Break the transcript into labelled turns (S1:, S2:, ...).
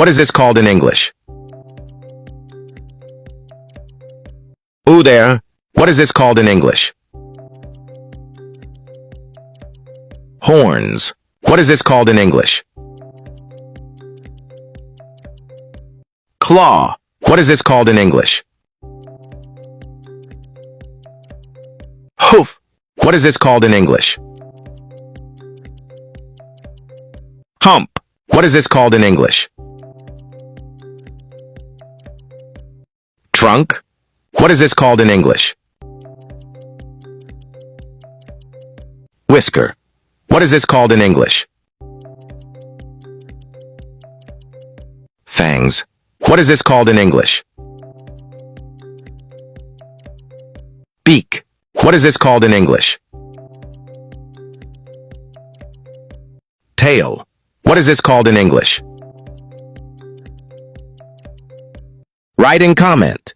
S1: What is this called in English? Ooh there. What is this called in English? Horns. What is this called in English? Claw. What is this called in English? Hoof. What is this called in English? Hump. What is this called in English? Trunk. What is this called in English? Whisker. What is this called in English? Fangs. What is this called in English? Beak. What is this called in English? Tail. What is this called in English? Write and comment.